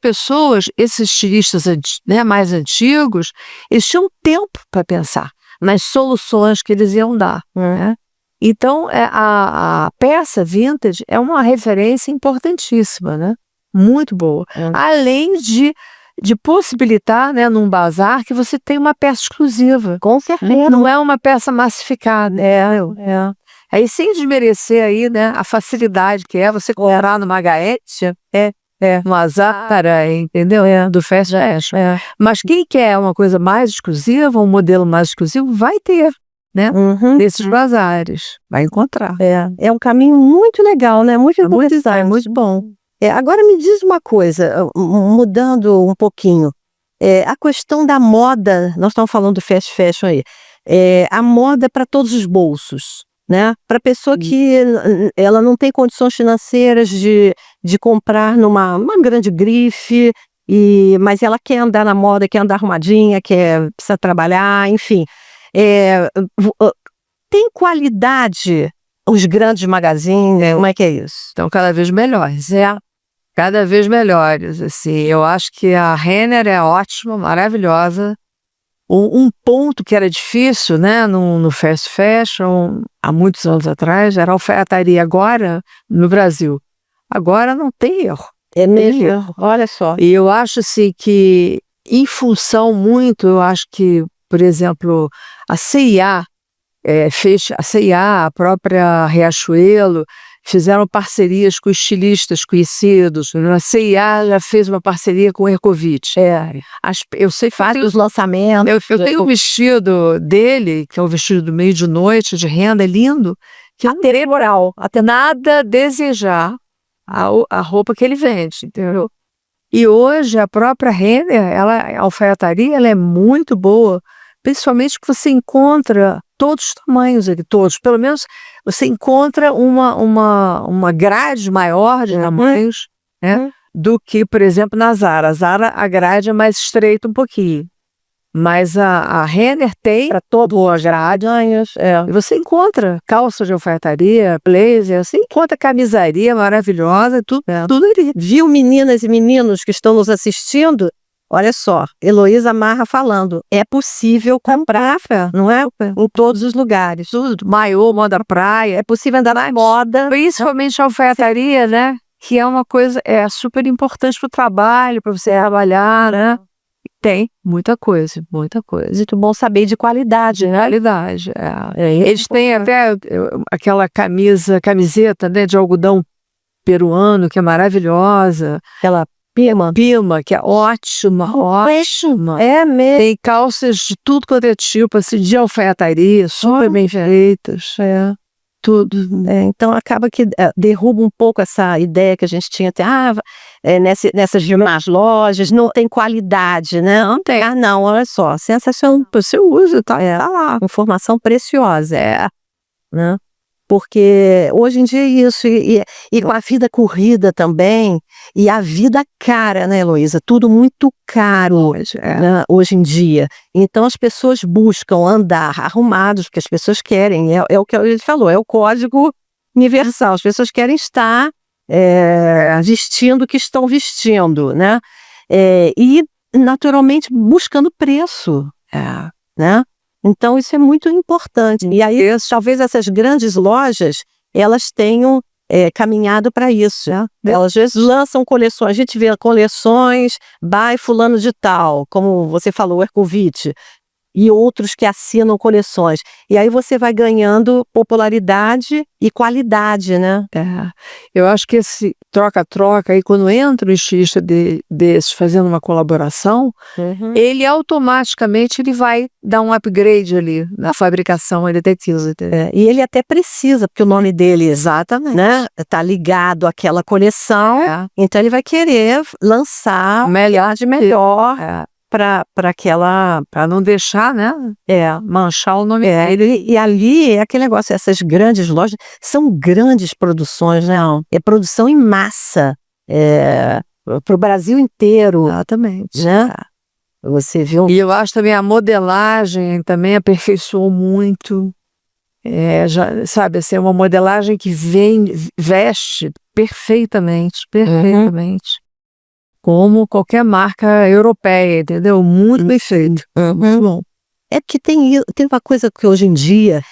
estilistas, né, mais antigos, eles tinham tempo para pensar nas soluções que eles iam dar. Né? Então, a peça vintage é uma referência importantíssima, né? Muito boa. Além de possibilitar, né, num bazar, que você tem uma peça exclusiva. Com certeza. Não é uma peça massificada. Aí, sem desmerecer aí, né, a facilidade que é você comprar numa Gaete, numa Zara, entendeu? Do fast fashion. Mas quem quer uma coisa mais exclusiva, um modelo mais exclusivo, vai ter, né? Nesses bazares. Vai encontrar. É um caminho muito legal, né? Muito interessante. Muito bom. Agora me diz uma coisa, mudando um pouquinho. A questão da moda, nós estamos falando do fast fashion aí, a moda para todos os bolsos. Né? Para a pessoa que ela não tem condições financeiras de comprar numa grande grife, Mas ela quer andar na moda, quer andar arrumadinha, precisa trabalhar, enfim. Tem qualidade os grandes magazines? Como é que é isso? Então, cada vez melhores, cada vez melhores, assim. Eu acho que a Renner é ótima, maravilhosa. Um ponto que era difícil, né, no fast fashion, há muitos anos atrás, era a alfaiataria. Agora, no Brasil, agora não tem erro. É mesmo? Olha só. E eu acho assim que, em função muito, eu acho que, por exemplo, a C&A, a própria Riachuelo, fizeram parcerias com estilistas conhecidos. A C&A já fez uma parceria com o Ercovitch. Eu sei que Faz os lançamentos. eu tenho um vestido dele, que é o vestido do meio de noite, de renda, é lindo, que Atemporal. até nada a desejar a roupa que ele vende, entendeu? E hoje a própria Renner, a alfaiataria, ela é muito boa, principalmente que você encontra todos os tamanhos aqui, todos. Pelo menos você encontra uma grade maior de tamanhos, né, do que, por exemplo, na Zara. A Zara, a grade é mais estreita um pouquinho. Mas a Renner tem para todas as grades. E você encontra calça de alfaiataria, blazer, você encontra camisaria maravilhosa, tudo ali. Viu, meninas e meninos que estão nos assistindo? Olha só, Heloísa Marra falando, é possível comprar, não é? Em todos os lugares. Tudo, maiô, moda praia, É possível andar na moda. principalmente a alfaiataria, né? Que é uma coisa super importante para o trabalho, para você trabalhar, né? Tem muita coisa, muita coisa. Muito bom saber de qualidade, né? Realidade. Eles têm até aquela camiseta, né, de algodão peruano, que é maravilhosa. Aquela Pima, que é ótima. É mesmo. Tem calças de tudo quanto é tipo, assim, de alfaiataria, super bem feitas. Tudo. Então acaba que derruba um pouco essa ideia que a gente tinha até, nessas demais lojas não tem qualidade, né? Não tem. Não, olha só, sensacional. Você usa, tá lá. Informação preciosa, né? Porque hoje em dia é isso, e com a vida corrida também, e a vida cara, né, Heloísa? Tudo muito caro né, hoje em dia. Então as pessoas buscam andar arrumados, porque as pessoas querem, é o que ele falou, é o código universal, as pessoas querem estar vestindo o que estão vestindo, né? E naturalmente buscando preço, né? Então, isso é muito importante. E aí, talvez essas grandes lojas, elas tenham caminhado para isso. Né? Elas às vezes lançam coleções. A gente vê coleções by fulano de tal, como você falou, Ercovitch, e outros que assinam coleções. E aí você vai ganhando popularidade e qualidade, né? Eu acho que esse troca-troca, aí quando entra um estilista desses fazendo uma colaboração, ele automaticamente vai dar um upgrade ali na fabricação, ele até precisa. E ele até precisa, porque o nome dele né, tá ligado àquela coleção, então ele vai querer lançar melhor de melhor. Para não deixar, né? Manchar o nome dele. E ali é aquele negócio, essas grandes lojas são grandes produções, né? É produção em massa, para o Brasil inteiro. Exatamente. Né? Você viu? E eu acho também a modelagem também aperfeiçoou muito. Sabe, assim, é uma modelagem que veste perfeitamente. Como qualquer marca europeia, entendeu? Muito bem feito. Muito bom. É porque tem uma coisa que hoje em dia,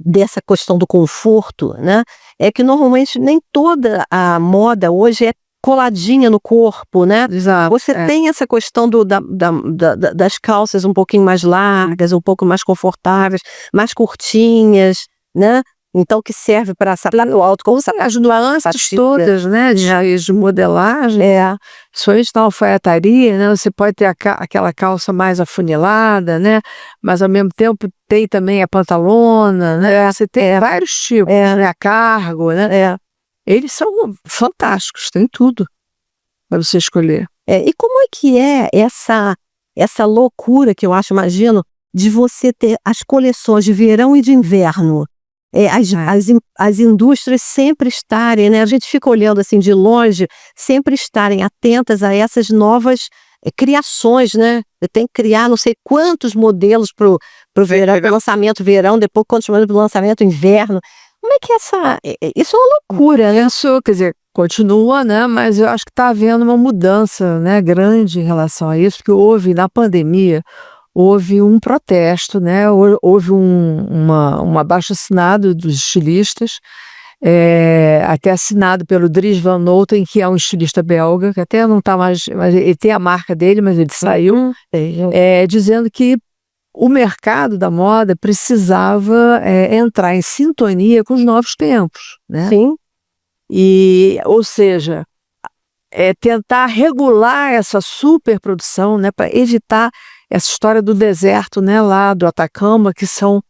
dessa questão do conforto, né? É que normalmente nem toda a moda hoje é coladinha no corpo, né? Exato. Você tem essa questão das calças um pouquinho mais largas, um pouco mais confortáveis, mais curtinhas, né? Então, que serve para lá no alto, como as nuances todas, né, de modelagem. Somente na alfaiataria, né, você pode ter aquela calça mais afunilada, né, mas ao mesmo tempo tem também a pantalona, né, você tem vários tipos, né, a cargo, né. Eles são fantásticos, tem tudo para você escolher. E como é que é essa loucura que eu acho, imagino, de você ter as coleções de verão e de inverno? as indústrias sempre estarem, né? A gente fica olhando assim de longe, sempre estarem atentas a essas novas criações, né? Tem que criar não sei quantos modelos para o verão, pro lançamento verão, depois quantos modelos para o lançamento inverno. Como é que isso é uma loucura, né? Isso, quer dizer, continua, né? Mas eu acho que está havendo uma mudança, né, grande em relação a isso, porque na pandemia, houve um protesto, né? Houve um abaixo-assinado dos estilistas, até assinado pelo Dries Van Noten, que é um estilista belga, que até não está mais, mas ele tem a marca dele, mas ele saiu, dizendo que o mercado da moda precisava entrar em sintonia com os novos tempos, né? Sim. Ou seja, tentar regular essa superprodução, né, para evitar essa história do deserto, né, lá do Atacama, que são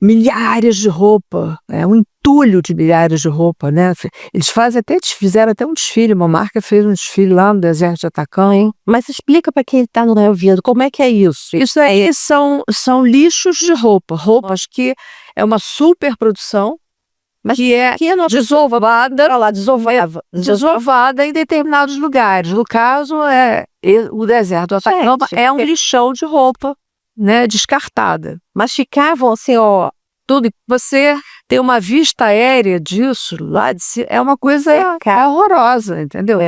milhares de roupa, um entulho de milhares de roupa, né? Eles fizeram até um desfile, uma marca fez um desfile lá no deserto de Atacama, hein? Mas explica para quem está no ouvindo, como é que é isso? Isso aí são lixos de roupas que é uma superprodução, mas que é desovada em determinados lugares. No caso, o deserto do Atacama é um lixão de roupa, né, descartada. Mas ficavam assim, ó, tudo. Você tem uma vista aérea disso lá de cima, é uma coisa horrorosa, entendeu?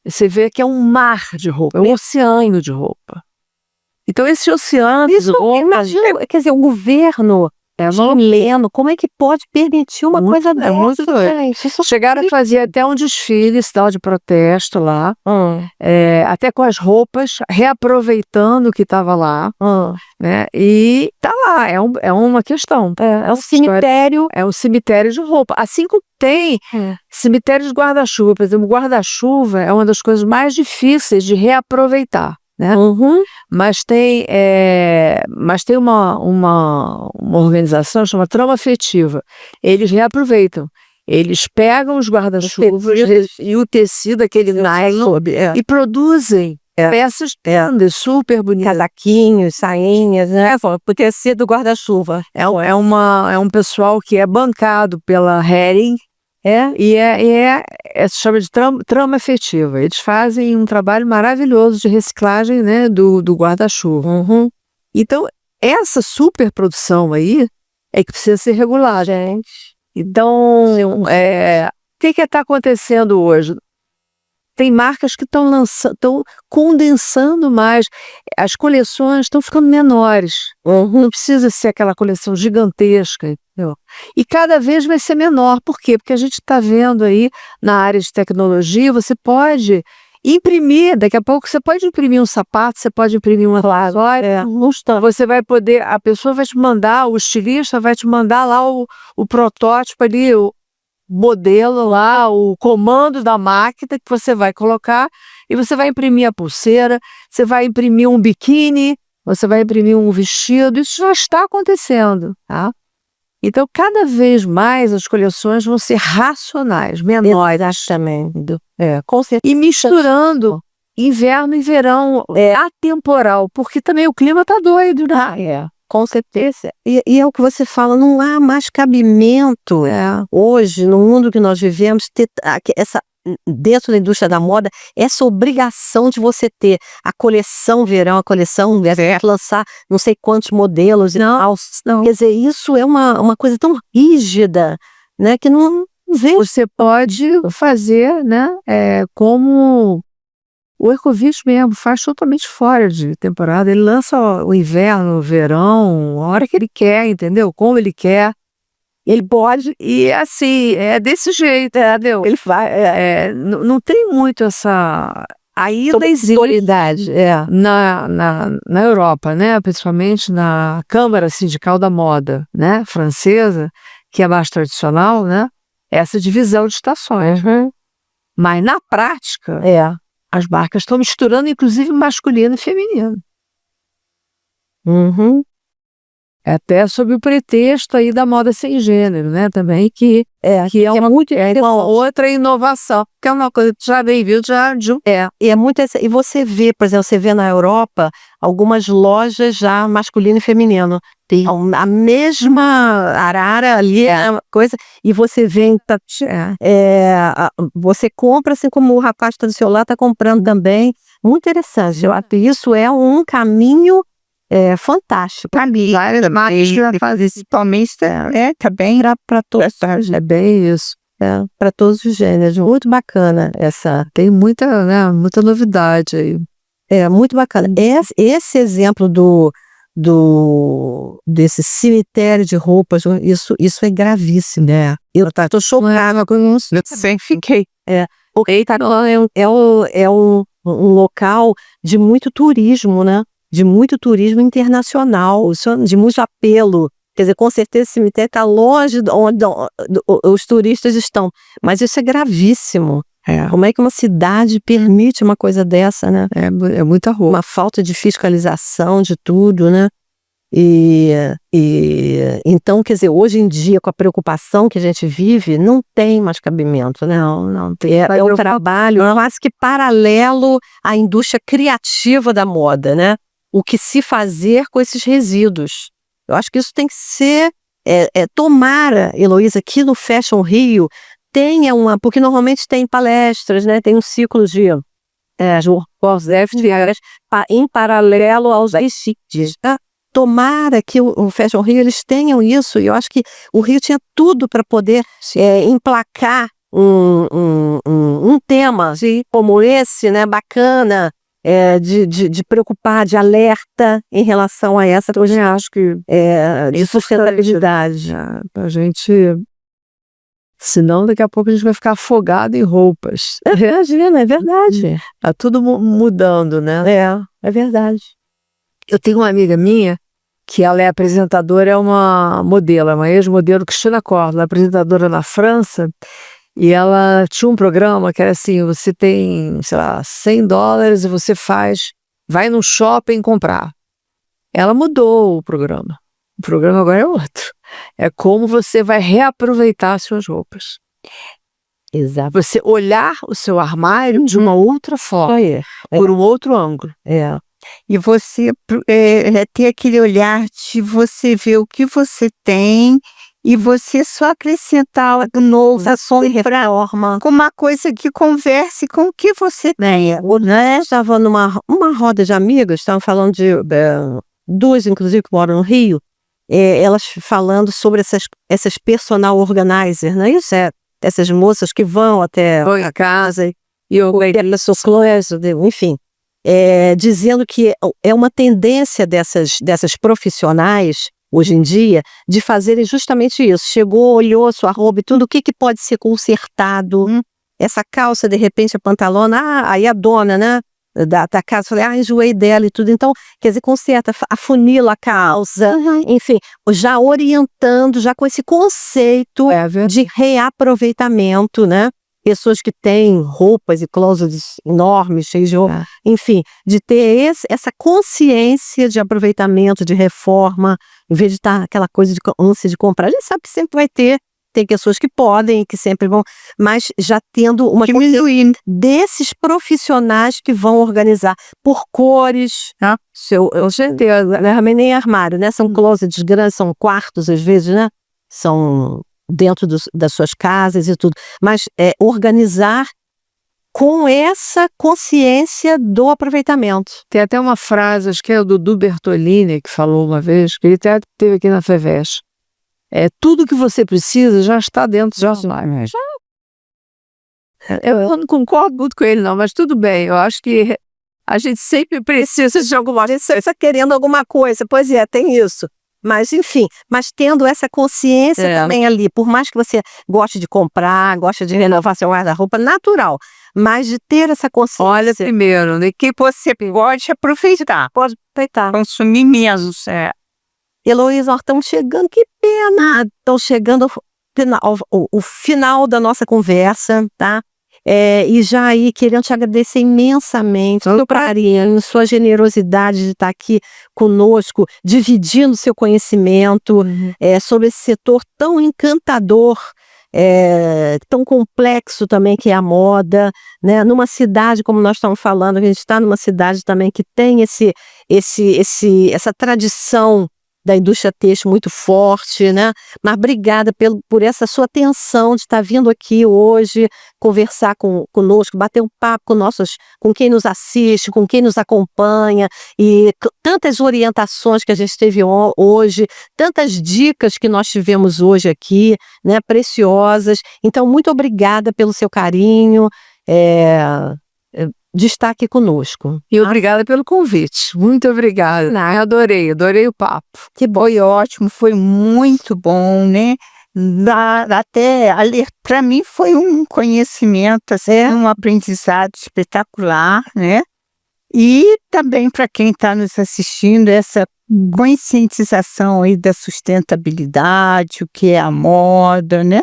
Você vê que é um mar de roupa, é um oceano de roupa. Então esse oceano de roupa, imagina, quer dizer, o governo chileno, como é que pode permitir uma coisa dessa? Muito doido. Chegaram a fazer até um desfile, tal de protesto lá, até com as roupas, reaproveitando o que estava lá, né? E tá lá, é uma questão. É um cemitério. É um cemitério de roupa. Assim como tem cemitério de guarda-chuva. Por exemplo, guarda-chuva é uma das coisas mais difíceis de reaproveitar, né? Mas tem uma organização chamada Trama Afetiva. Eles reaproveitam. Eles pegam os guarda-chuvas e o tecido, aquele nylon, e produzem peças super bonitas. Casaquinhos, sainhas, né? O tecido do guarda-chuva. É um pessoal que é bancado pela Hering, se chama de trama afetiva. Eles fazem um trabalho maravilhoso de reciclagem, né, do guarda-chuva. Então, essa superprodução aí é que precisa ser regulada, gente. Então, o que está acontecendo hoje? Tem marcas que estão condensando mais. As coleções estão ficando menores. Não precisa ser aquela coleção gigantesca, entendeu? E cada vez vai ser menor. Por quê? Porque a gente está vendo aí, na área de tecnologia, você pode imprimir, daqui a pouco você pode imprimir um sapato, você pode imprimir uma acessório. Você vai poder, a pessoa vai te mandar, o estilista vai te mandar lá o protótipo ali, o modelo lá, o comando da máquina que você vai colocar e você vai imprimir a pulseira, você vai imprimir um biquíni, você vai imprimir um vestido. Isso já está acontecendo, tá? Então, cada vez mais as coleções vão ser racionais, menores. Exatamente. Com certeza. E misturando inverno e verão, atemporal, porque também o clima tá doido, né? Com certeza. E é o que você fala, não há mais cabimento hoje, no mundo que nós vivemos, ter dentro da indústria da moda, essa obrigação de você ter a coleção verão, a coleção lançar não sei quantos modelos e tal. Não. Quer dizer, isso é uma coisa tão rígida, né, que não vê. Você pode fazer, né, como o Ecovitch mesmo, faz totalmente fora de temporada. Ele lança o inverno, o verão, a hora que ele quer, entendeu? Como ele quer. Ele pode, e assim, é desse jeito, entendeu? Ele vai, não tem muito essa... Ainda existe na Europa, né? Principalmente na Câmara Sindical da Moda, né? Francesa, que é mais tradicional, né? Essa divisão de estações. Mas na prática, as marcas estão misturando, inclusive, masculino e feminino. Até sob o pretexto aí da moda sem gênero, né? Também que é uma outra inovação, que é uma coisa que já bem viu, e é muito e você vê, por exemplo, na Europa algumas lojas já masculino e feminino. A mesma arara ali, é uma coisa, e você vem, você compra, assim como o rapaz está do seu lado, está comprando também. Muito interessante. Eu acho que isso é um caminho fantástico. Principalmente também para todas as. É bem isso. Para todos os gêneros. Muito bacana essa. Tem muita, né, muita novidade aí. Muito bacana. Esse exemplo desse cemitério de roupas, isso é gravíssimo, né? Eu tô chocada com isso. Sempre fiquei. Porque é um local de muito turismo, né? De muito turismo internacional, de muito apelo. Quer dizer, com certeza esse cemitério está longe de onde os turistas estão. Mas isso é gravíssimo. Como é que uma cidade permite uma coisa dessa, né? É muita roupa. Uma falta de fiscalização de tudo, né? Então, quer dizer, hoje em dia, com a preocupação que a gente vive, não tem mais cabimento, né? Não tem. É um trabalho quase que paralelo à indústria criativa da moda, né? O que se fazer com esses resíduos. Eu acho que isso tem que ser, tomara, Heloísa, aqui no Fashion Rio, tenha porque normalmente tem palestras, né? Tem um ciclo de em paralelo aos ICTs. Tomara que o Fashion Rio eles tenham isso, e eu acho que o Rio tinha tudo para poder emplacar um tema como esse, né? Bacana, de preocupar, de alerta em relação a essa, hoje eu acho que de sustentabilidade. A gente. Senão, daqui a pouco a gente vai ficar afogado em roupas. Imagina, é verdade. Tá tudo mudando, né? É verdade. Eu tenho uma amiga minha que ela é apresentadora, é uma modelo, é uma ex-modelo, Cristina Corla, apresentadora na França, e ela tinha um programa que era assim, você tem, sei lá, $100 e você vai no shopping comprar. Ela mudou o programa. O programa agora é outro. É como você vai reaproveitar as suas roupas. Exato. Você olhar o seu armário de uma outra forma, por um outro ângulo. E você ter aquele olhar de você ver o que você tem e você só acrescentar algo novo, a sua forma, com uma coisa que converse com o que você tem. Estava numa roda de amigas, estavam falando de duas, inclusive, que moram no Rio, elas falando sobre essas personal organizer, não é isso? Essas moças que vão até a casa e enfim. Dizendo que é uma tendência dessas profissionais, hoje em dia, de fazerem justamente isso. Chegou, olhou a sua roupa e tudo, o que pode ser consertado. Essa calça, de repente, a pantalona, aí a dona, né, da casa, falei, enjoei dela e tudo. Então, quer dizer, conserta, afunila a calça, enfim, já orientando, já com esse conceito de reaproveitamento, né? Pessoas que têm roupas e closets enormes, cheios de roupa, enfim, de ter essa consciência de aproveitamento, de reforma, em vez de estar aquela coisa de ânsia de comprar. A gente sabe que sempre vai tem pessoas que podem e que sempre vão, mas já tendo uma coisa desses profissionais que vão organizar por cores. Eu nem armário, né? São closets grandes, são quartos às vezes, né? São dentro das suas casas e tudo, mas organizar com essa consciência do aproveitamento. Tem até uma frase, acho que é o Dudu Bertolini, que falou uma vez, que ele até teve aqui na FEVEST. Tudo que você precisa já está dentro de você. Eu não concordo muito com ele, não, mas tudo bem. Eu acho que a gente sempre precisa de alguma coisa. A gente sempre está querendo alguma coisa. Pois tem isso. Mas, enfim, tendo essa consciência também ali, por mais que você goste de comprar, goste de renovar seu guarda-roupa, natural, mas de ter essa consciência. Olha, primeiro, né, que você pode aproveitar. Pode aproveitar. Consumir menos. Heloísa, nós estamos chegando, que pena! Estamos chegando ao final da nossa conversa, tá? E já aí, querendo te agradecer imensamente, seu carinho, sua generosidade de estar aqui conosco, dividindo seu conhecimento sobre esse setor tão encantador, tão complexo também que é a moda, né? Numa cidade, como nós estamos falando, a gente está numa cidade também que tem essa tradição da indústria têxtil muito forte, né? Mas obrigada por essa sua atenção de estar vindo aqui hoje, conversar conosco, bater um papo com quem nos assiste, com quem nos acompanha, e tantas orientações que a gente teve hoje, tantas dicas que nós tivemos hoje aqui, né? Preciosas. Então, muito obrigada pelo seu carinho, de estar aqui conosco. E obrigada pelo convite. Muito obrigada. Eu adorei o papo. Que foi ótimo, foi muito bom, né? Até para mim foi um conhecimento, assim, um aprendizado espetacular, né? E também para quem está nos assistindo, essa conscientização aí da sustentabilidade, o que é a moda, né?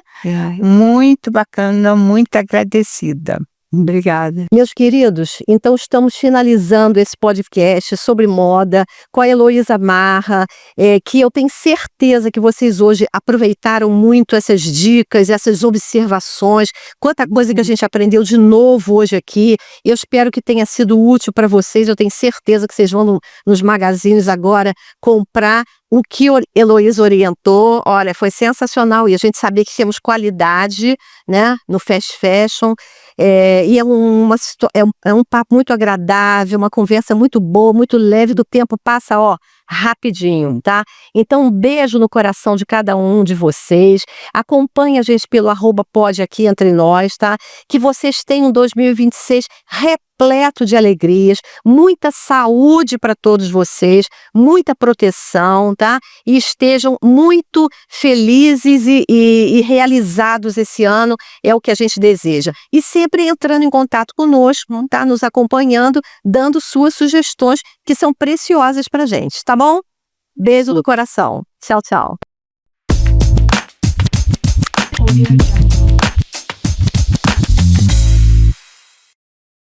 Muito bacana, muito agradecida. Obrigada. Meus queridos, então estamos finalizando esse podcast sobre moda com a Heloísa Marra, que eu tenho certeza que vocês hoje aproveitaram muito essas dicas, essas observações, quanta coisa que a gente aprendeu de novo hoje aqui. Eu espero que tenha sido útil para vocês, eu tenho certeza que vocês vão nos magazines agora comprar o que Heloísa orientou. Olha, foi sensacional, e a gente sabia que temos qualidade, né, no fast fashion, e é um papo muito agradável, uma conversa muito boa, muito leve, do tempo passa, rapidinho, tá? Então, um beijo no coração de cada um de vocês. Acompanhe a gente pelo @pod aqui entre nós, tá? Que vocês tenham um 2026 repleto de alegrias, muita saúde para todos vocês, muita proteção, tá? E estejam muito felizes e realizados esse ano, é o que a gente deseja. E sempre entrando em contato conosco, tá? Nos acompanhando, dando suas sugestões, que são preciosas pra gente, tá bom? Beijo no coração. Tchau, tchau.